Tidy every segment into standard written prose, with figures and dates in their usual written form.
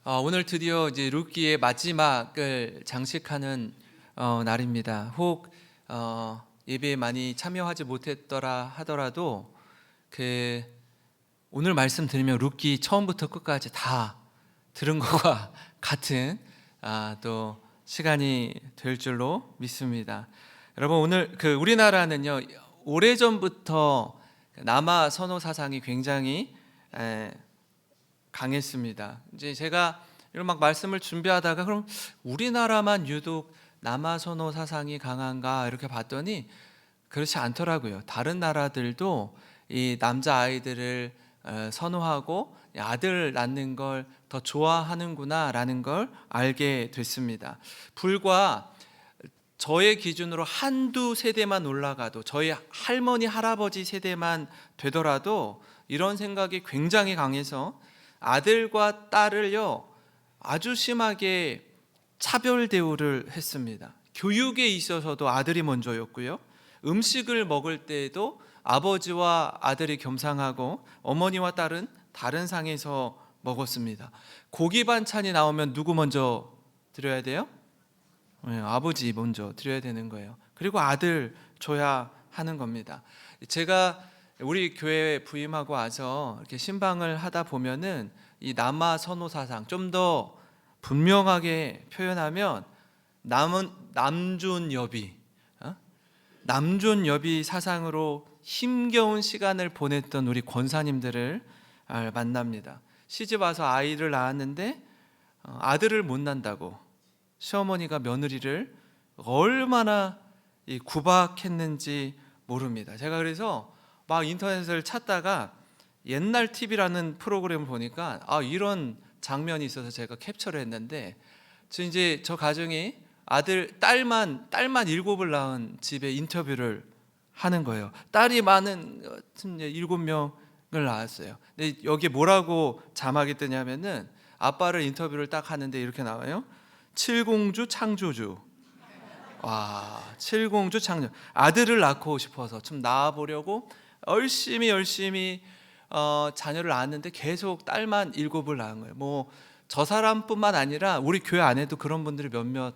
오늘 드디어 이제 룻기의 마지막을 장식하는 날입니다. 혹 예배에 많이 참여하지 못했더라 하더라도 오늘 말씀 들으면 룻기 처음부터 끝까지 다 들은 것과 같은 또 시간이 될 줄로 믿습니다. 여러분, 오늘 우리나라는요, 오래전부터 남아 선호 사상이 굉장히 강했습니다. 이제 제가 이런 막 말씀을 준비하다가 그럼 우리나라만 유독 남아 선호 사상이 강한가 이렇게 봤더니 그렇지 않더라고요. 다른 나라들도 이 남자 아이들을 선호하고 아들 낳는 걸 더 좋아하는구나라는 걸 알게 됐습니다. 불과 저의 기준으로 한두 세대만 올라가도, 저희 할머니 할아버지 세대만 되더라도 이런 생각이 굉장히 강해서 아들과 딸을요 아주 심하게 차별 대우를 했습니다. 교육에 있어서도 아들이 먼저였고요, 음식을 먹을 때에도 아버지와 아들이 겸상하고 어머니와 딸은 다른 상에서 먹었습니다. 고기 반찬이 나오면 누구 먼저 드려야 돼요? 아버지 먼저 드려야 되는 거예요. 그리고 아들 줘야 하는 겁니다. 제가 우리 교회에 부임하고 와서 이렇게 신방을 하다 보면은 이 남아 선호 사상 좀 더 분명하게 표현하면 남존여비, 남존여비 사상으로 힘겨운 시간을 보냈던 우리 권사님들을 만납니다. 시집 와서 아이를 낳았는데 아들을 못 낳는다고 시어머니가 며느리를 얼마나 구박했는지 모릅니다. 제가 그래서 막 인터넷을 찾다가 옛날 TV라는 프로그램을 보니까 이런 장면이 있어서 제가 캡처를 했는데, 저 가정이 딸만 7을 낳은 집에 인터뷰를 하는 거예요. 딸이 많은 7명을 낳았어요. 근데 여기에 뭐라고 자막이 뜨냐면은 아빠를 인터뷰를 딱 하는데 이렇게 나와요. 칠공주 창조주. 와, 칠공주 창조. 아들을 낳고 싶어서 좀 낳아보려고 열심히 자녀를 낳았는데 계속 딸만 7을 낳은 거예요. 뭐 저 사람뿐만 아니라 우리 교회 안에도 그런 분들이 몇몇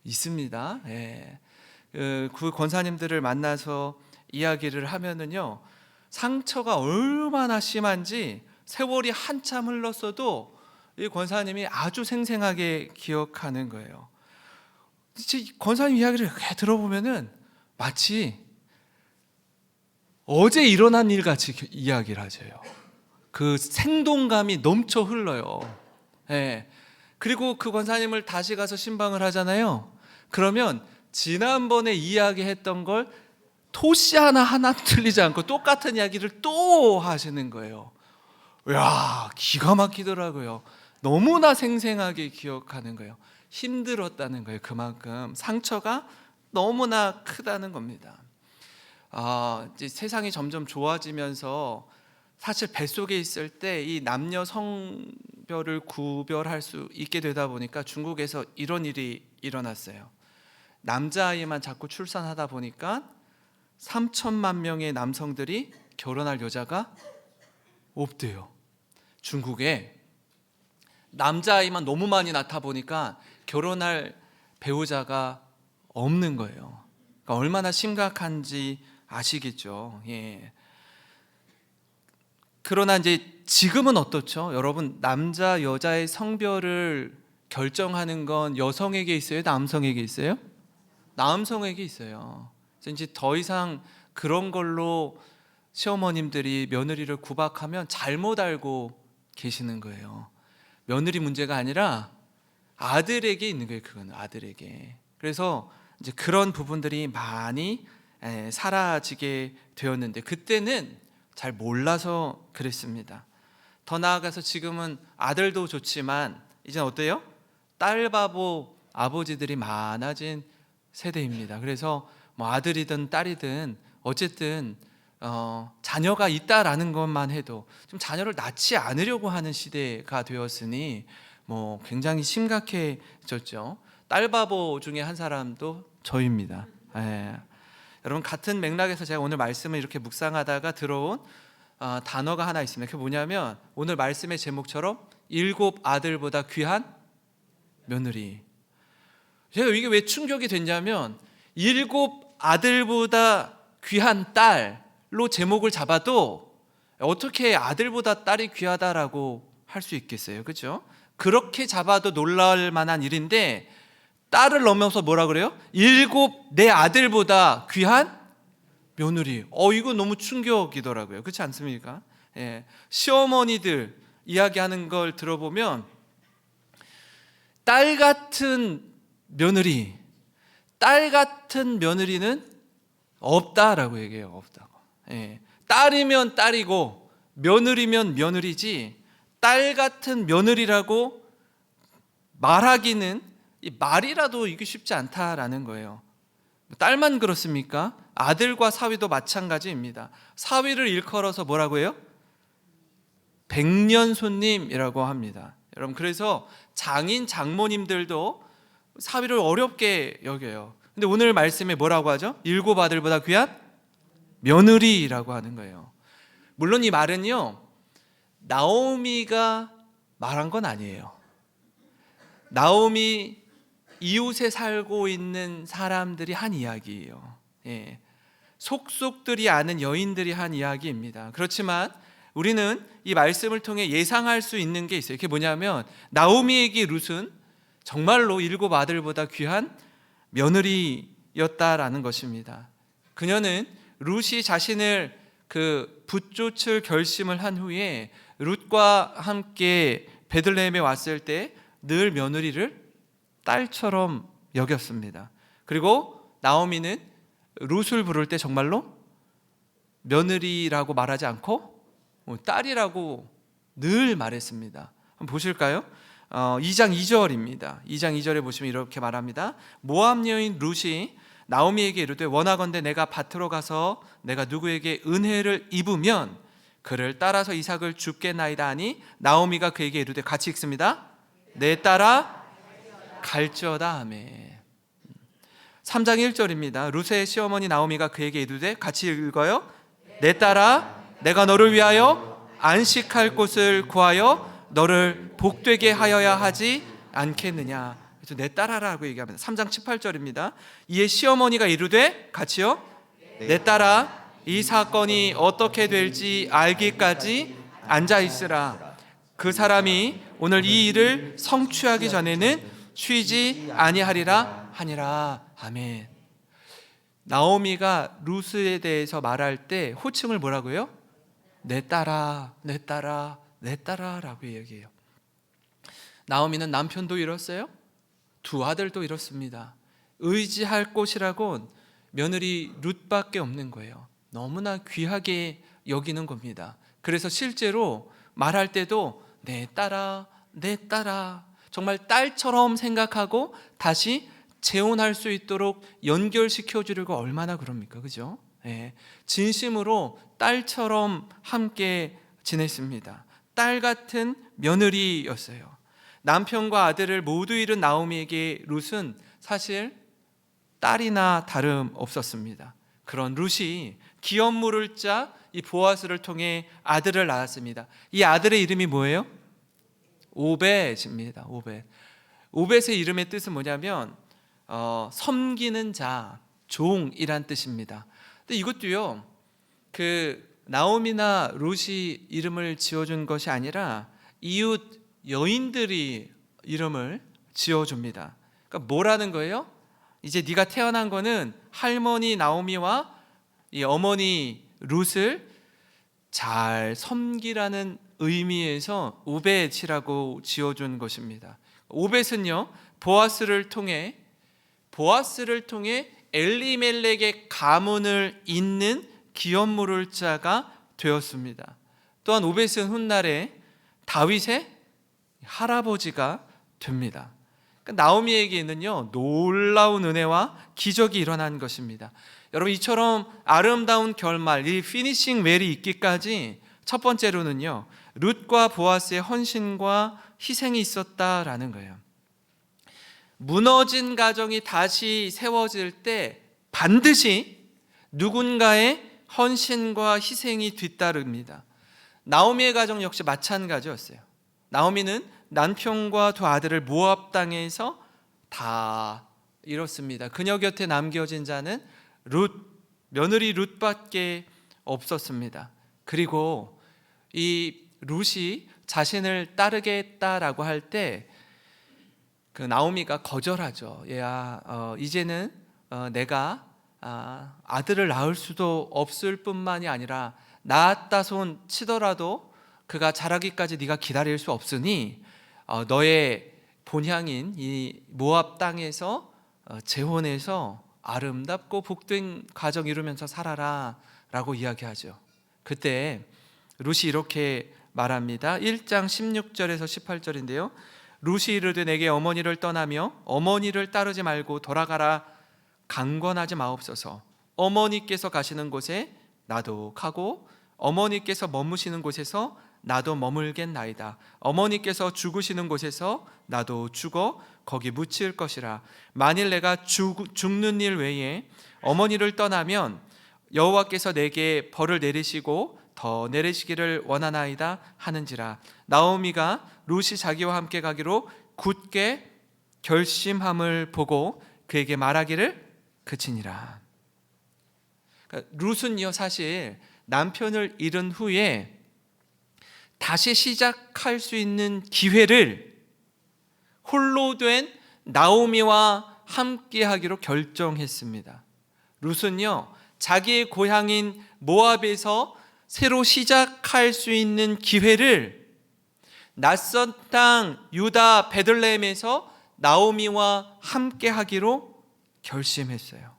있습니다. 그 권사님들을 만나서 이야기를 하면은요, 상처가 얼마나 심한지 세월이 한참 흘렀어도 이 권사님이 아주 생생하게 기억하는 거예요. 권사님 이야기를 들어보면은 마치 어제 일어난 일 같이 이야기를 하세요. 그 생동감이 넘쳐 흘러요. 그리고 그 권사님을 다시 가서 신방을 하잖아요. 그러면 지난번에 이야기했던 걸 토시 하나 틀리지 않고 똑같은 이야기를 또 하시는 거예요. 이야, 기가 막히더라고요. 너무나 생생하게 기억하는 거예요. 힘들었다는 거예요. 그만큼 상처가 너무나 크다는 겁니다. 이제 세상이 점점 좋아지면서 사실 뱃속에 있을 때 이 남녀 성별을 구별할 수 있게 되다 보니까 중국에서 이런 일이 일어났어요. 남자아이만 자꾸 출산하다 보니까 3천만 명의 남성들이 결혼할 여자가 없대요. 중국에 남자아이만 너무 많이 낳다 보니까 결혼할 배우자가 없는 거예요. 그러니까 얼마나 심각한지 아시겠죠. 그러나 이제 지금은 어떻죠? 여러분, 남자 여자의 성별을 결정하는 건 여성에게 있어요, 남성에게 있어요? 남성에게 있어요. 이제 더 이상 그런 걸로 시어머님들이 며느리를 구박하면 잘못 알고 계시는 거예요. 며느리 문제가 아니라 아들에게 있는 거예요. 그건 아들에게. 그래서 이제 그런 부분들이 많이 사라지게 되었는데, 그때는 잘 몰라서 그랬습니다. 더 나아가서 지금은 아들도 좋지만 이젠 어때요? 딸바보 아버지들이 많아진 세대입니다. 그래서 뭐 아들이든 딸이든 어쨌든 자녀가 있다라는 것만 해도 좀 자녀를 낳지 않으려고 하는 시대가 되었으니 뭐 굉장히 심각해졌죠. 딸바보 중에 한 사람도 저입니다. 여러분, 같은 맥락에서 제가 오늘 말씀을 이렇게 묵상하다가 들어온 단어가 하나 있습니다. 그게 뭐냐면 오늘 말씀의 제목처럼 일곱 아들보다 귀한 며느리. 제가 이게 왜 충격이 됐냐면 일곱 아들보다 귀한 딸로 제목을 잡아도 어떻게 아들보다 딸이 귀하다라고 할 수 있겠어요? 그렇죠? 그렇게 잡아도 놀랄 만한 일인데 딸을 넘어서 뭐라 그래요? 내 아들보다 귀한 며느리. 이거 너무 충격이더라고요. 그렇지 않습니까? 예. 시어머니들 이야기하는 걸 들어보면 딸 같은 며느리는 없다라고 얘기해요. 없다고. 예. 딸이면 딸이고 며느리면 며느리지 딸 같은 며느리라고 말하기는 말이라도 이게 쉽지 않다라는 거예요. 딸만 그렇습니까? 아들과 사위도 마찬가지입니다. 사위를 일컬어서 뭐라고 해요? 백년손님이라고 합니다. 여러분, 그래서 장인 장모님들도 사위를 어렵게 여겨요. 근데 오늘 말씀에 뭐라고 하죠? 일곱 아들보다 귀한 며느리라고 하는 거예요. 물론 이 말은요, 나오미가 말한 건 아니에요. 나오미 이웃에 살고 있는 사람들이 한 이야기예요. 예. 속속들이 아는 여인들이 한 이야기입니다. 그렇지만 우리는 이 말씀을 통해 예상할 수 있는 게 있어요. 그게 뭐냐면 나오미에게 룻은 정말로 일곱 아들보다 귀한 며느리였다라는 것입니다. 그녀는 룻이 자신을 붙쫓을 결심을 한 후에 룻과 함께 베들레헴에 왔을 때 늘 며느리를 딸처럼 여겼습니다. 그리고 나오미는 룻을 부를 때 정말로 며느리라고 말하지 않고 딸이라고 늘 말했습니다. 한번 보실까요? 2장 2절입니다. 2장 2절에 보시면 이렇게 말합니다. 모압 여인 룻이 나오미에게 이르되 원하건대 내가 밭으로 가서 내가 누구에게 은혜를 입으면 그를 따라서 이삭을 줍겠나이다 하니 나오미가 그에게 이르되 같이 읽습니다. 내 딸아 갈지어다. 아멘. 3장 1절입니다. 룻의 시어머니 나오미가 그에게 이르되 같이 읽어요. 내 딸아 내가 너를 위하여 안식할 곳을 구하여 너를 복되게 하여야 하지 않겠느냐. 그래서 내 딸아라고 얘기합니다. 3장 18절입니다. 이에 시어머니가 이르되 같이요. 내 딸아 이 사건이 어떻게 될지 알기까지 앉아있으라. 그 사람이 오늘 이 일을 성취하기 전에는 쉬지 아니하리라 하니라. 아멘. 나오미가 룻에 대해서 말할 때 호칭을 뭐라고 해요? 내 딸아, 내 딸아, 내 딸아 라고 얘기해요. 나오미는 남편도 잃었어요. 두 아들도 잃었습니다. 의지할 곳이라곤 며느리 룻밖에 없는 거예요. 너무나 귀하게 여기는 겁니다. 그래서 실제로 말할 때도 내 딸아, 내 딸아, 정말 딸처럼 생각하고 다시 재혼할 수 있도록 연결시켜 주려고 얼마나 그럽니까? 그죠? 네. 진심으로 딸처럼 함께 지냈습니다. 딸 같은 며느리였어요. 남편과 아들을 모두 잃은 나오미에게 룻은 사실 딸이나 다름없었습니다. 그런 룻이 기업 물을 자 이 보아스를 통해 아들을 낳았습니다. 이 아들의 이름이 뭐예요? 오벳입니다. 오벳의 이름의 뜻은 뭐냐면 섬기는 자, 종이란 뜻입니다. 근데 이것도요, 나오미나 룻이 이름을 지어준 것이 아니라 이웃 여인들이 이름을 지어줍니다. 그러니까 뭐라는 거예요? 이제 네가 태어난 거는 할머니 나오미와 이 어머니 룻을 잘 섬기라는 의미에서 오벳이라고 지어준 것입니다. 오벳은요, 보아스를 통해 엘리멜렉의 가문을 잇는 기업 물을 자가 되었습니다. 또한 오벳은 훗날에 다윗의 할아버지가 됩니다. 그러니까 나오미에게는요, 놀라운 은혜와 기적이 일어난 것입니다. 여러분, 이처럼 아름다운 결말, 이 피니싱 웰이 있기까지 첫 번째로는요, 룻과 보아스의 헌신과 희생이 있었다라는 거예요. 무너진 가정이 다시 세워질 때 반드시 누군가의 헌신과 희생이 뒤따릅니다. 나오미의 가정 역시 마찬가지였어요. 나오미는 남편과 두 아들을 모압 땅에서 다 잃었습니다. 그녀 곁에 남겨진 자는 며느리 룻밖에 없었습니다. 그리고 이 룻이 자신을 따르겠다라고 할 때 그 나오미가 거절하죠. 얘야, 이제는 내가 아들을 낳을 수도 없을 뿐만이 아니라 낳았다 손 치더라도 그가 자라기까지 네가 기다릴 수 없으니 너의 본향인 이 모압 땅에서 재혼해서 아름답고 복된 가정 이루면서 살아라 라고 이야기하죠. 그때 룻이 이렇게 말합니다. 1장 16절에서 18절인데요. 룻이 이르되 내게 어머니를 떠나며 어머니를 따르지 말고 돌아가라 강권하지 마옵소서. 어머니께서 가시는 곳에 나도 가고 어머니께서 머무시는 곳에서 나도 머물겠나이다. 어머니께서 죽으시는 곳에서 나도 죽어 거기 묻힐 것이라. 만일 내가 죽는 일 외에 어머니를 떠나면 여호와께서 내게 벌을 내리시고 더 내리시기를 원하나이다 하는지라. 나오미가 룻이 자기와 함께 가기로 굳게 결심함을 보고 그에게 말하기를 그치니라. 그러니까 룻은요, 사실 남편을 잃은 후에 다시 시작할 수 있는 기회를 홀로 된 나오미와 함께 하기로 결정했습니다. 룻은요, 자기의 고향인 모압에서 새로 시작할 수 있는 기회를 낯선 땅 유다 베들레헴에서 나오미와 함께 하기로 결심했어요.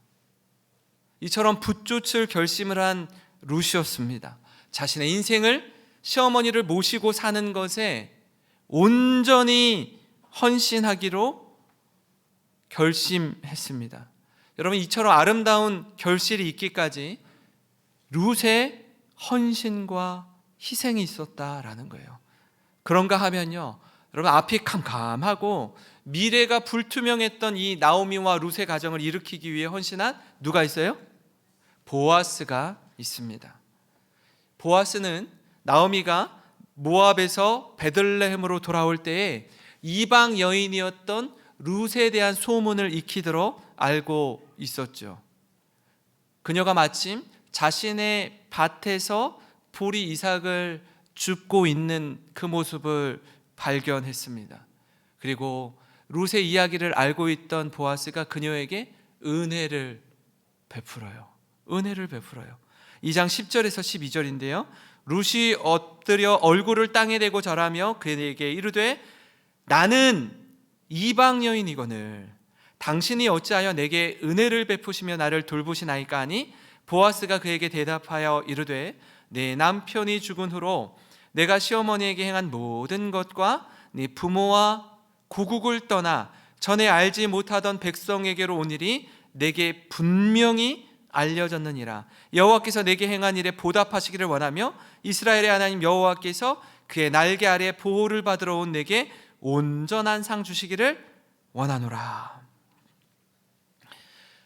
이처럼 붙쫓을 결심을 한 룻이었습니다. 자신의 인생을 시어머니를 모시고 사는 것에 온전히 헌신하기로 결심했습니다. 여러분, 이처럼 아름다운 결실이 있기까지 룻의 헌신과 희생이 있었다라는 거예요. 그런가 하면요, 여러분, 앞이 캄캄하고 미래가 불투명했던 이 나오미와 룻의 가정을 일으키기 위해 헌신한 누가 있어요? 보아스가 있습니다. 보아스는 나오미가 모압에서 베들레헴으로 돌아올 때에 이방 여인이었던 룻에 대한 소문을 익히 들어 알고 있었죠. 그녀가 마침 자신의 밭에서 보리 이삭을 줍고 있는 그 모습을 발견했습니다. 그리고 룻의 이야기를 알고 있던 보아스가 그녀에게 은혜를 베풀어요. 2장 10절에서 12절인데요. 룻이 엎드려 얼굴을 땅에 대고 절하며 그에게 이르되 나는 이방 여인이거늘 당신이 어찌하여 내게 은혜를 베푸시며 나를 돌보시나이까 하니 보아스가 그에게 대답하여 이르되 내 남편이 죽은 후로 내가 시어머니에게 행한 모든 것과 네 부모와 고국을 떠나 전에 알지 못하던 백성에게로 온 일이 내게 분명히 알려졌느니라. 여호와께서 내게 행한 일에 보답하시기를 원하며 이스라엘의 하나님 여호와께서 그의 날개 아래 보호를 받으러 온 내게 온전한 상 주시기를 원하노라.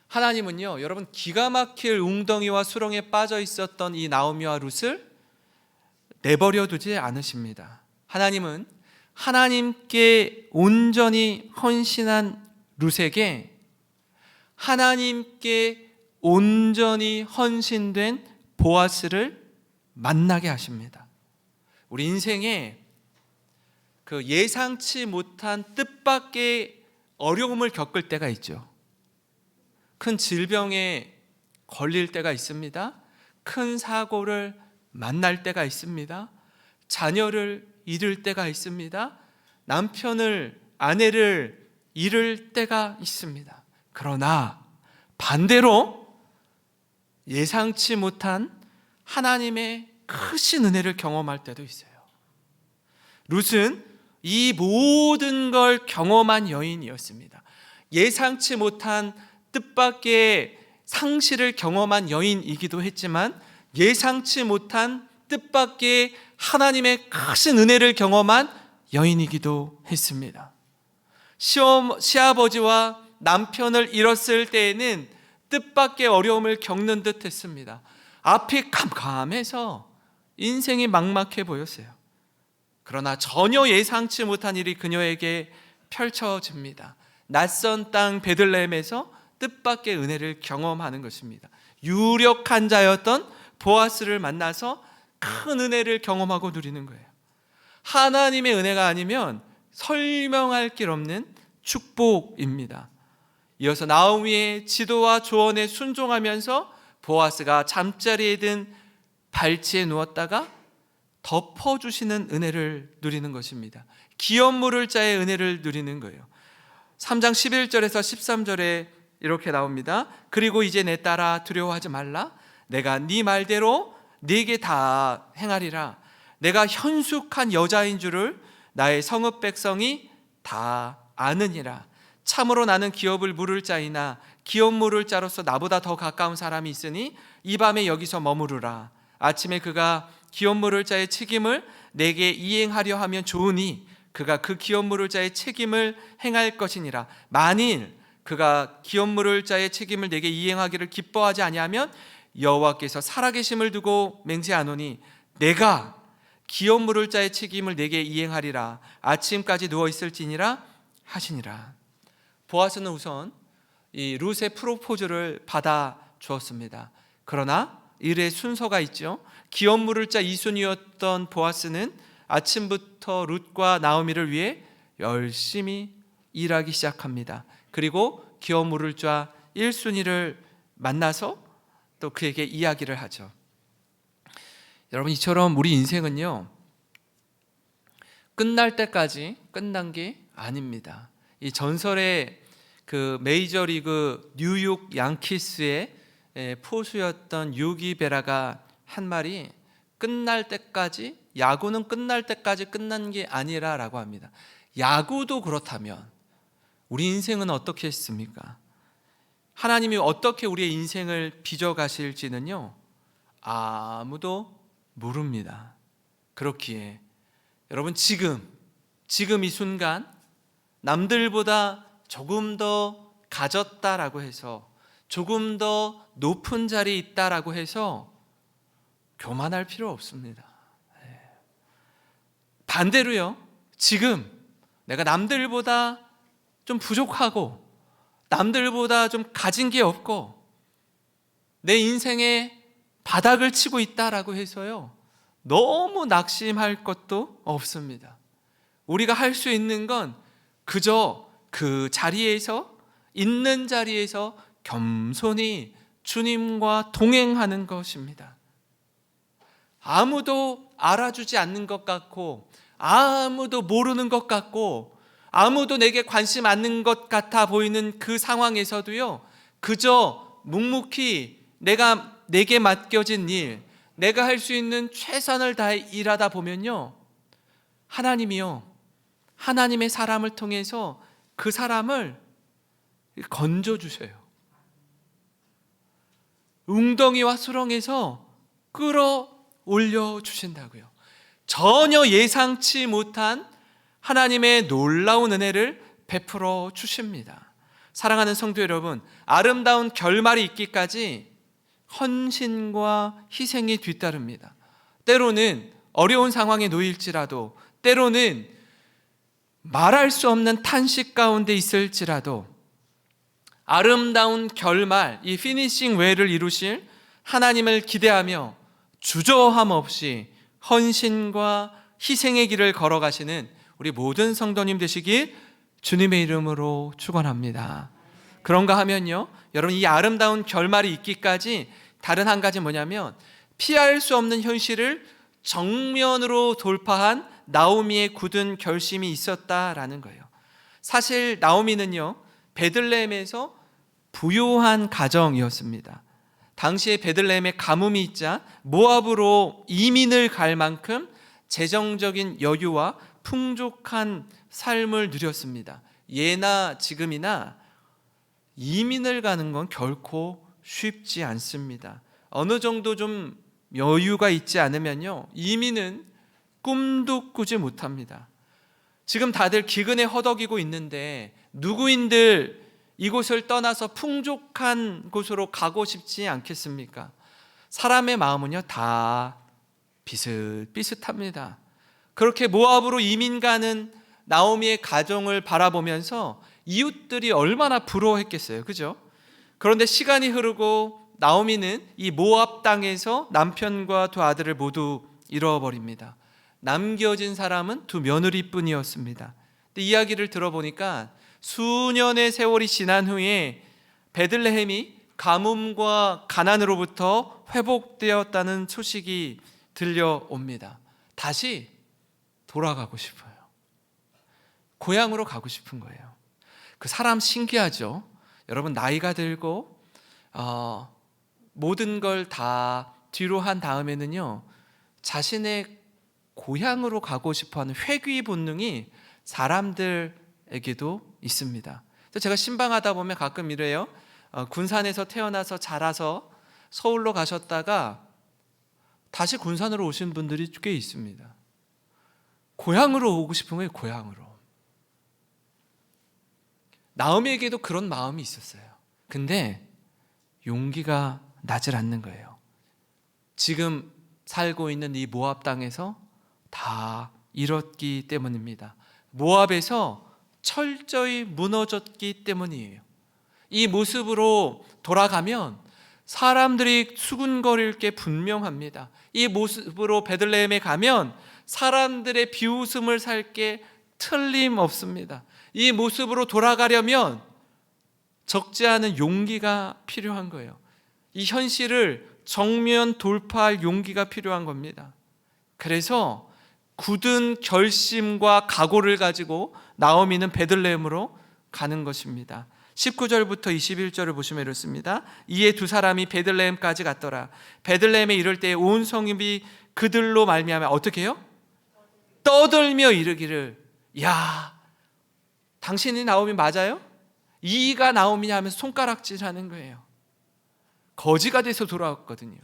하나님은요, 여러분, 기가 막힐 웅덩이와 수렁에 빠져 있었던 이 나오미와 룻을 내버려 두지 않으십니다. 하나님은 하나님께 온전히 헌신한 룻에게 하나님께 온전히 헌신된 보아스를 만나게 하십니다. 우리 인생에 그 예상치 못한 뜻밖의 어려움을 겪을 때가 있죠. 큰 질병에 걸릴 때가 있습니다. 큰 사고를 만날 때가 있습니다. 자녀를 잃을 때가 있습니다. 남편을, 아내를 잃을 때가 있습니다. 그러나 반대로 예상치 못한 하나님의 크신 은혜를 경험할 때도 있어요. 룻은 이 모든 걸 경험한 여인이었습니다. 예상치 못한 뜻밖의 상실을 경험한 여인이기도 했지만 예상치 못한 뜻밖의 하나님의 크신 은혜를 경험한 여인이기도 했습니다. 시아버지와 남편을 잃었을 때에는 뜻밖의 어려움을 겪는 듯 했습니다. 앞이 캄캄해서 인생이 막막해 보였어요. 그러나 전혀 예상치 못한 일이 그녀에게 펼쳐집니다. 낯선 땅 베들레헴에서 뜻밖의 은혜를 경험하는 것입니다. 유력한 자였던 보아스를 만나서 큰 은혜를 경험하고 누리는 거예요. 하나님의 은혜가 아니면 설명할 길 없는 축복입니다. 이어서 나오미의 지도와 조언에 순종하면서 보아스가 잠자리에 든 발치에 누웠다가 덮어주시는 은혜를 누리는 것입니다. 기업 물을 자의 은혜를 누리는 거예요. 3장 11절에서 13절에 이렇게 나옵니다. 그리고 이제 내 딸아 두려워하지 말라. 내가 네 말대로 네게 다 행하리라. 내가 현숙한 여자인 줄을 나의 성읍 백성이 다 아느니라. 참으로 나는 기업을 물을 자이나 기업 물을 자로서 나보다 더 가까운 사람이 있으니 이 밤에 여기서 머무르라. 아침에 그가 기업 물을 자의 책임을 내게 이행하려 하면 좋으니 그가 그 기업 물을 자의 책임을 행할 것이니라. 만일 그가 기업 물을 자의 책임을 내게 이행하기를 기뻐하지 아니하면 여호와께서 살아계심을 두고 맹세하노니 내가 기업 물을 자의 책임을 내게 이행하리라. 아침까지 누워 있을지니라 하시니라. 보아스는 우선 이 룻의 프로포즈를 받아 주었습니다. 그러나 일의 순서가 있죠. 기업 물을 자 2순위였던 보아스는 아침부터 룻과 나오미를 위해 열심히 일하기 시작합니다. 그리고 기업 물을 자 1순위를 만나서 또 그에게 이야기를 하죠. 여러분, 이처럼 우리 인생은요, 끝날 때까지 끝난 게 아닙니다. 이 전설의 그 메이저리그 뉴욕 양키스의 포수였던 요기 베라가 한 말이 끝날 때까지, 야구는 끝날 때까지 끝난 게 아니라라고 합니다. 야구도 그렇다면 우리 인생은 어떻게 했습니까? 하나님이 어떻게 우리의 인생을 빚어가실지는요, 아무도 모릅니다. 그렇기에 여러분, 지금 이 순간 남들보다 조금 더 가졌다라고 해서, 조금 더 높은 자리에 있다라고 해서 교만할 필요 없습니다. 반대로요, 지금 내가 남들보다 좀 부족하고 남들보다 좀 가진 게 없고 내 인생에 바닥을 치고 있다라고 해서요, 너무 낙심할 것도 없습니다. 우리가 할 수 있는 건 그저 그 자리에서, 있는 자리에서 겸손히 주님과 동행하는 것입니다. 아무도 알아주지 않는 것 같고, 아무도 모르는 것 같고, 아무도 내게 관심 않는 것 같아 보이는 그 상황에서도요, 그저 묵묵히 내게 맡겨진 일, 내가 할 수 있는 최선을 다해 일하다 보면요, 하나님이요, 하나님의 사람을 통해서 그 사람을 건져주세요. 웅덩이와 수렁에서 끌어올려 주신다고요. 전혀 예상치 못한 하나님의 놀라운 은혜를 베풀어 주십니다. 사랑하는 성도 여러분, 아름다운 결말이 있기까지 헌신과 희생이 뒤따릅니다. 때로는 어려운 상황에 놓일지라도, 때로는 말할 수 없는 탄식 가운데 있을지라도 아름다운 결말, 이 피니싱 웨이를 이루실 하나님을 기대하며 주저함 없이 헌신과 희생의 길을 걸어가시는 우리 모든 성도님 되시길 주님의 이름으로 축원합니다. 그런가 하면요, 여러분, 이 아름다운 결말이 있기까지 다른 한 가지 뭐냐면, 피할 수 없는 현실을 정면으로 돌파한 나오미의 굳은 결심이 있었다라는 거예요. 사실 나오미는요, 베들레헴에서 부요한 가정이었습니다. 당시에 베들레헴에 가뭄이 있자 모압으로 이민을 갈 만큼 재정적인 여유와 풍족한 삶을 누렸습니다. 예나 지금이나 이민을 가는 건 결코 쉽지 않습니다. 어느 정도 좀 여유가 있지 않으면요, 이민은 꿈도 꾸지 못합니다. 지금 다들 기근에 허덕이고 있는데 누구인들 이곳을 떠나서 풍족한 곳으로 가고 싶지 않겠습니까? 사람의 마음은요, 다 비슷비슷합니다. 그렇게 모압으로 이민 가는 나오미의 가정을 바라보면서 이웃들이 얼마나 부러워했겠어요. 그죠? 그런데 시간이 흐르고 나오미는 이 모압 땅에서 남편과 두 아들을 모두 잃어버립니다. 남겨진 사람은 두 며느리뿐이었습니다. 근데 이야기를 들어보니까 수년의 세월이 지난 후에 베들레헴이 가뭄과 가난으로부터 회복되었다는 소식이 들려옵니다. 다시 돌아가고 싶어요. 고향으로 가고 싶은 거예요. 그 사람 신기하죠? 여러분, 나이가 들고 모든 걸 다 뒤로 한 다음에는요, 자신의 고향으로 가고 싶어하는 회귀 본능이 사람들에게도 있습니다. 제가 신방하다 보면 가끔 이래요. 군산에서 태어나서 자라서 서울로 가셨다가 다시 군산으로 오신 분들이 꽤 있습니다. 고향으로 오고 싶은 거예요. 고향으로. 나오미에게도 그런 마음이 있었어요. 근데 용기가 나질 않는 거예요. 지금 살고 있는 이 모압 땅에서 다 잃었기 때문입니다. 모압에서 철저히 무너졌기 때문이에요. 이 모습으로 돌아가면 사람들이 수군거릴 게 분명합니다. 이 모습으로 베들레헴에 가면 사람들의 비웃음을 살 게 틀림없습니다. 이 모습으로 돌아가려면 적지 않은 용기가 필요한 거예요. 이 현실을 정면 돌파할 용기가 필요한 겁니다. 그래서 굳은 결심과 각오를 가지고 나오미는 베들레헴으로 가는 것입니다. 19절부터 21절을 보시면 이렇습니다. 이에 두 사람이 베들레헴까지 갔더라. 베들레헴에 이를 때 온 성읍이 그들로 말미암아 어떻게 해요? 떠들며 이르기를, 야, 당신이 나오미 맞아요? 이가 나오미냐 하면서 손가락질하는 거예요. 거지가 돼서 돌아왔거든요.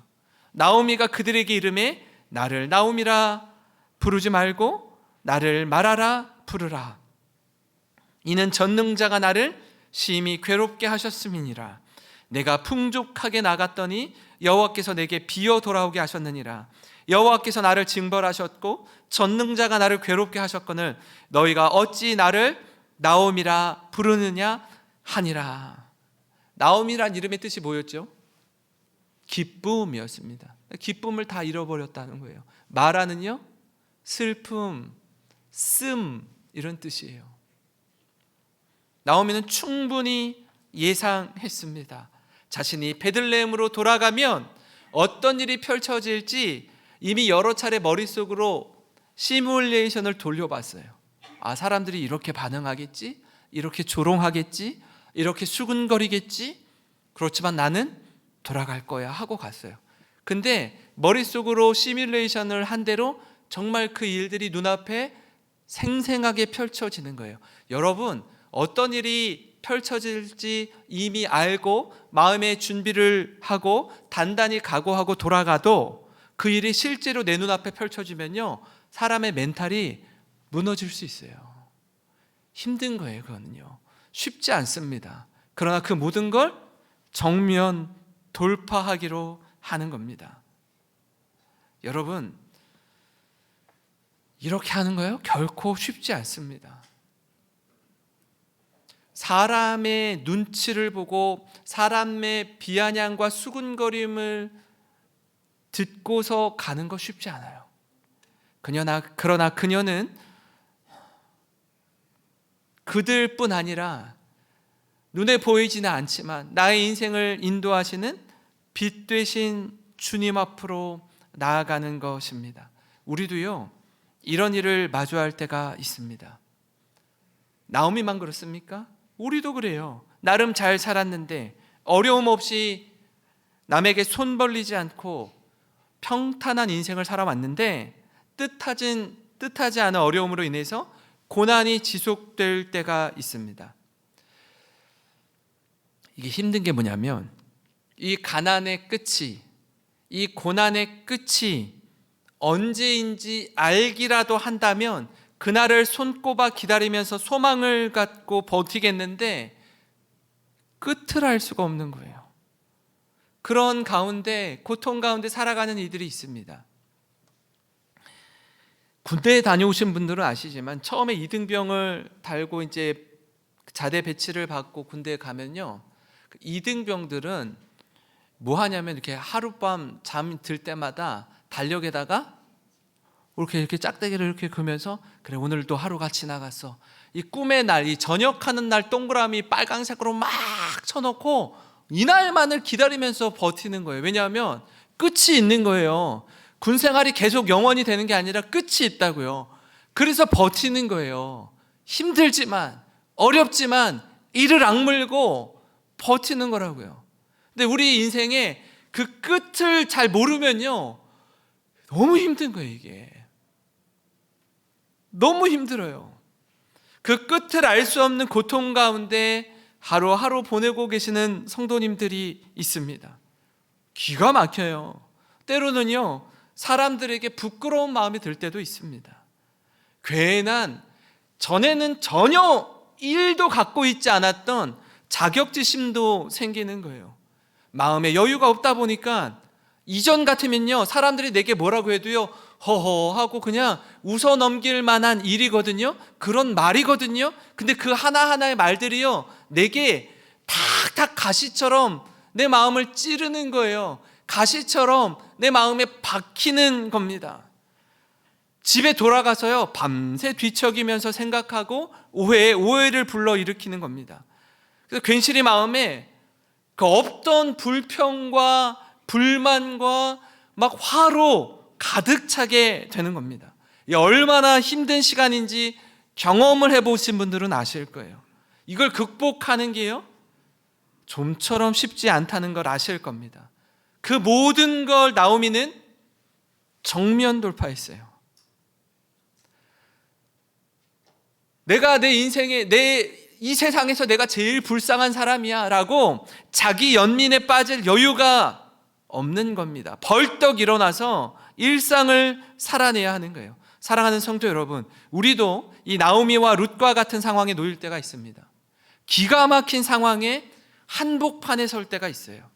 나오미가 그들에게 이르매 나를 나오미라 부르지 말고 나를 마라라 부르라. 이는 전능자가 나를 심히 괴롭게 하셨음이니라. 내가 풍족하게 나갔더니 여호와께서 내게 비어 돌아오게 하셨느니라. 여호와께서 나를 징벌하셨고 전능자가 나를 괴롭게 하셨거늘 너희가 어찌 나를 나오미라 부르느냐 하니라. 나오미란 이름의 뜻이 뭐였죠? 기쁨이었습니다. 기쁨을 다 잃어버렸다는 거예요. 마라는요, 슬픔, 씀 이런 뜻이에요. 나오미는 충분히 예상했습니다. 자신이 베들레헴으로 돌아가면 어떤 일이 펼쳐질지 이미 여러 차례 머릿속으로 시뮬레이션을 돌려봤어요. 아, 사람들이 이렇게 반응하겠지? 이렇게 조롱하겠지? 이렇게 수군거리겠지? 그렇지만 나는 돌아갈 거야 하고 갔어요. 근데 머릿속으로 시뮬레이션을 한 대로 정말 그 일들이 눈앞에 생생하게 펼쳐지는 거예요. 여러분, 어떤 일이 펼쳐질지 이미 알고 마음의 준비를 하고 단단히 각오하고 돌아가도 그 일이 실제로 내 눈앞에 펼쳐지면요, 사람의 멘탈이 무너질 수 있어요. 힘든 거예요. 그거는요, 쉽지 않습니다. 그러나 그 모든 걸 정면 돌파하기로 하는 겁니다. 여러분, 이렇게 하는 거예요? 결코 쉽지 않습니다. 사람의 눈치를 보고 사람의 비아냥과 수군거림을 듣고서 가는 거 쉽지 않아요. 그러나 그녀는 그들뿐 아니라 눈에 보이지는 않지만 나의 인생을 인도하시는 빛 되신 주님 앞으로 나아가는 것입니다. 우리도요, 이런 일을 마주할 때가 있습니다. 나오미만 그렇습니까? 우리도 그래요. 나름 잘 살았는데 어려움 없이 남에게 손 벌리지 않고 평탄한 인생을 살아왔는데 뜻하지 않은 어려움으로 인해서 고난이 지속될 때가 있습니다. 이게 힘든 게 뭐냐면 이 가난의 끝이, 이 고난의 끝이 언제인지 알기라도 한다면 그날을 손꼽아 기다리면서 소망을 갖고 버티겠는데 끝을 알 수가 없는 거예요. 그런 가운데, 고통 가운데 살아가는 이들이 있습니다. 군대에 다녀오신 분들은 아시지만 처음에 이등병을 달고 이제 자대 배치를 받고 군대에 가면요, 그 이등병들은 뭐 하냐면 이렇게 하룻밤 잠 들 때마다 달력에다가 이렇게 짝대기를 이렇게 그면서, 그래 오늘도 하루가 지나갔어, 이 꿈의 날, 이 전역하는 날 동그라미 빨강색으로 막 쳐놓고 이날만을 기다리면서 버티는 거예요. 왜냐하면 끝이 있는 거예요. 군 생활이 계속 영원히 되는 게 아니라 끝이 있다고요. 그래서 버티는 거예요. 힘들지만 어렵지만 이를 악물고 버티는 거라고요. 근데 우리 인생에 그 끝을 잘 모르면요, 너무 힘든 거예요. 이게 너무 힘들어요. 그 끝을 알 수 없는 고통 가운데 하루하루 보내고 계시는 성도님들이 있습니다. 기가 막혀요. 때로는요, 사람들에게 부끄러운 마음이 들 때도 있습니다. 괜한, 전에는 전혀 일도 갖고 있지 않았던 자격지심도 생기는 거예요. 마음에 여유가 없다 보니까 이전 같으면요, 사람들이 내게 뭐라고 해도요, 허허 하고 그냥 웃어 넘길 만한 일이거든요. 그런 말이거든요. 근데 그 하나하나의 말들이요, 내게 탁탁 가시처럼 내 마음을 찌르는 거예요. 가시처럼 내 마음에 박히는 겁니다. 집에 돌아가서요, 밤새 뒤척이면서 생각하고 오해를 불러일으키는 겁니다. 그래서 괜시리 마음에 그 없던 불평과 불만과 막 화로 가득 차게 되는 겁니다. 얼마나 힘든 시간인지 경험을 해보신 분들은 아실 거예요. 이걸 극복하는 게요, 좀처럼 쉽지 않다는 걸 아실 겁니다. 그 모든 걸 나오미는 정면 돌파했어요. 내가 내 인생에, 이 세상에서 내가 제일 불쌍한 사람이야 라고 자기 연민에 빠질 여유가 없는 겁니다. 벌떡 일어나서 일상을 살아내야 하는 거예요. 사랑하는 성도 여러분, 우리도 이 나오미와 룻과 같은 상황에 놓일 때가 있습니다. 기가 막힌 상황에 한복판에 설 때가 있어요.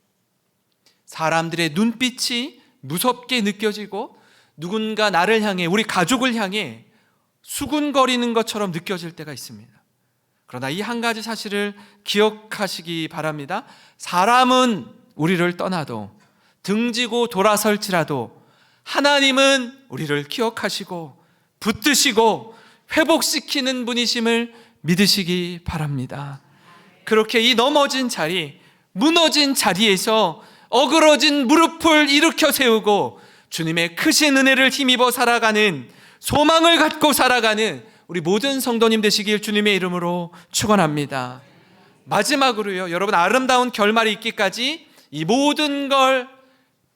사람들의 눈빛이 무섭게 느껴지고 누군가 나를 향해, 우리 가족을 향해 수군거리는 것처럼 느껴질 때가 있습니다. 그러나 이 한 가지 사실을 기억하시기 바랍니다. 사람은 우리를 떠나도, 등지고 돌아설지라도 하나님은 우리를 기억하시고 붙드시고 회복시키는 분이심을 믿으시기 바랍니다. 그렇게 이 넘어진 자리, 무너진 자리에서 어그러진 무릎을 일으켜 세우고 주님의 크신 은혜를 힘입어 살아가는, 소망을 갖고 살아가는 우리 모든 성도님 되시길 주님의 이름으로 축원합니다. 마지막으로요, 여러분, 아름다운 결말이 있기까지 이 모든 걸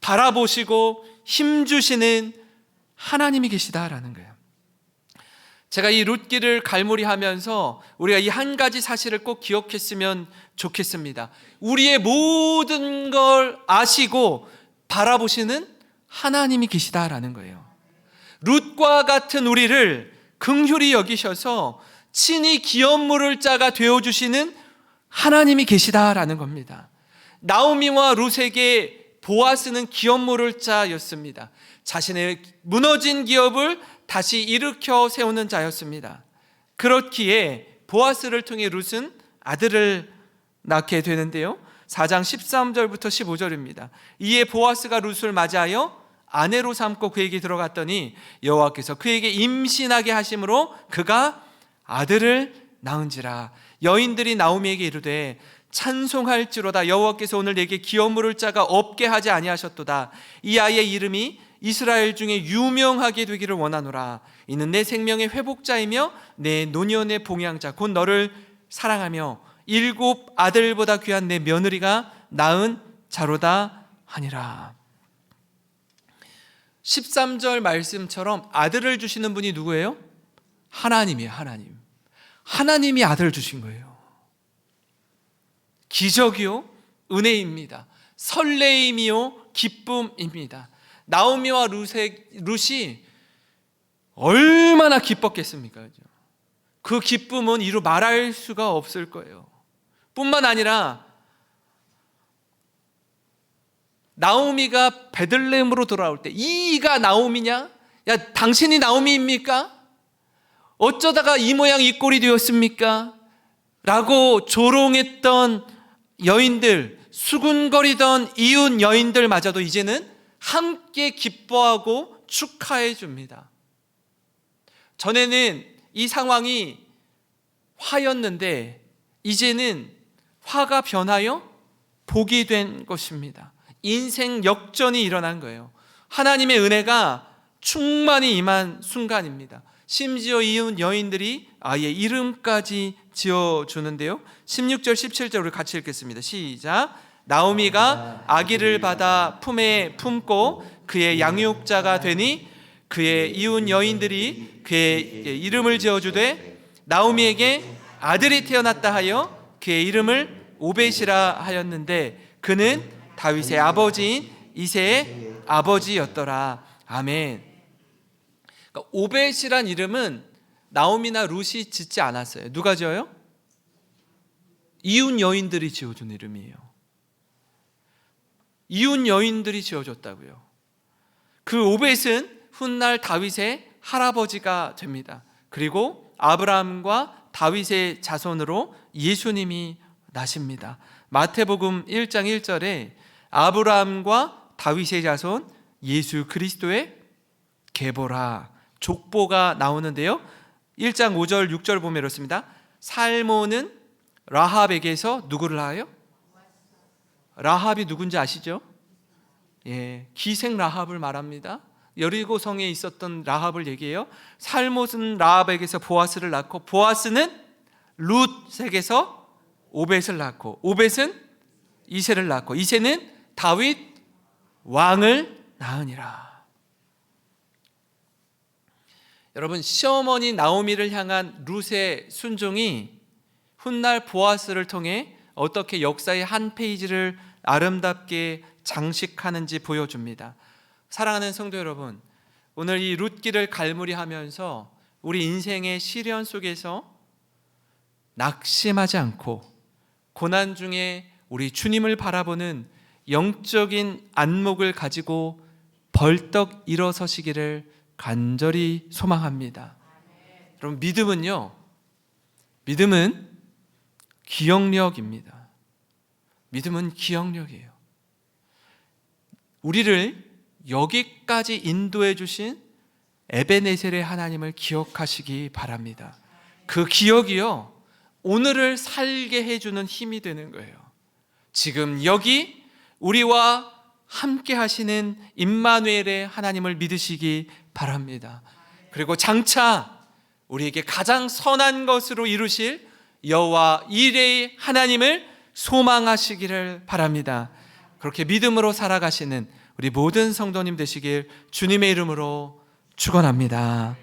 바라보시고 힘주시는 하나님이 계시다라는 거예요. 제가 이 룻기를 갈무리하면서 우리가 이 한 가지 사실을 꼭 기억했으면 좋겠습니다. 우리의 모든 걸 아시고 바라보시는 하나님이 계시다라는 거예요. 룻과 같은 우리를 긍휼히 여기셔서 친히 기업 물을 자가 되어주시는 하나님이 계시다라는 겁니다. 나오미와 룻에게 보아스는 기업 물을 자였습니다. 자신의 무너진 기업을 다시 일으켜 세우는 자였습니다. 그렇기에 보아스를 통해 룻은 아들을 낳게 되는데요, 4장 13절부터 15절입니다. 이에 보아스가 룻을 맞이하여 아내로 삼고 그에게 들어갔더니 여호와께서 그에게 임신하게 하심으로 그가 아들을 낳은지라. 여인들이 나오미에게 이르되 찬송할지로다. 여호와께서 오늘 내게 기업 물을 자가 없게 하지 아니하셨도다. 이 아이의 이름이 이스라엘 중에 유명하게 되기를 원하노라. 이는 내 생명의 회복자이며 내 노년의 봉양자 곧 너를 사랑하며 7 아들보다 귀한 내 며느리가 낳은 자로다 하니라. 13절 말씀처럼 아들을 주시는 분이 누구예요? 하나님이에요. 하나님. 하나님이 아들을 주신 거예요. 기적이요, 은혜입니다. 설레임이요, 기쁨입니다. 나오미와 룻이 얼마나 기뻤겠습니까? 그 기쁨은 이루 말할 수가 없을 거예요. 뿐만 아니라 나오미가 베들레헴으로 돌아올 때, 이가 나오미냐? 야, 당신이 나오미입니까? 어쩌다가 이 모양 이 꼴이 되었습니까? 라고 조롱했던 여인들, 수군거리던 이웃 여인들마저도 이제는 함께 기뻐하고 축하해 줍니다. 전에는 이 상황이 화였는데 이제는 화가 변하여 복이 된 것입니다. 인생 역전이 일어난 거예요. 하나님의 은혜가 충만히 임한 순간입니다. 심지어 이웃 여인들이 아예 이름까지 지어주는데요. 16절 17절 우리 같이 읽겠습니다. 시작. 나오미가 아기를 받아 품에 품고 그의 양육자가 되니 그의 이웃 여인들이 그의 이름을 지어주되 나오미에게 아들이 태어났다 하여 그의 이름을 오벳이라 하였는데 그는 다윗의 아버지인 이새의 아버지였더라. 아멘. 그러니까 오벳이란 이름은 나오미나 룻이 짓지 않았어요. 누가 지어요? 이웃 여인들이 지어준 이름이에요. 이웃 여인들이 지어줬다고요. 그 오벳은 훗날 다윗의 할아버지가 됩니다. 그리고 아브라함과 다윗의 자손으로 예수님이 나십니다. 마태복음 1장 1절에 아브라함과 다윗의 자손 예수 그리스도의 계보라 족보가 나오는데요. 1장 5절 6절 보면 이렇습니다. 살모는 라합에게서 누구를 낳아요? 라합이 누군지 아시죠? 예, 기생 라합을 말합니다. 여리고성에 있었던 라합을 얘기해요. 살못은 라합에게서 보아스를 낳고 보아스는 룻에게서 오벳을 낳고 오벳은 이새를 낳고 이새는 다윗 왕을 낳으니라. 여러분, 시어머니 나오미를 향한 룻의 순종이 훗날 보아스를 통해 어떻게 역사의 한 페이지를 아름답게 장식하는지 보여줍니다. 사랑하는 성도 여러분, 오늘 이 룻기를 갈무리하면서 우리 인생의 시련 속에서 낙심하지 않고 고난 중에 우리 주님을 바라보는 영적인 안목을 가지고 벌떡 일어서시기를 간절히 소망합니다. 여러분, 믿음은 기억력입니다. 믿음은 기억력이에요. 우리를 여기까지 인도해 주신 에베네셀의 하나님을 기억하시기 바랍니다. 그 기억이요, 오늘을 살게 해주는 힘이 되는 거예요. 지금 여기 우리와 함께 하시는 임마누엘의 하나님을 믿으시기 바랍니다. 그리고 장차 우리에게 가장 선한 것으로 이루실 여호와 이레의 하나님을 소망하시기를 바랍니다. 그렇게 믿음으로 살아가시는 우리 모든 성도님 되시길 주님의 이름으로 축원합니다.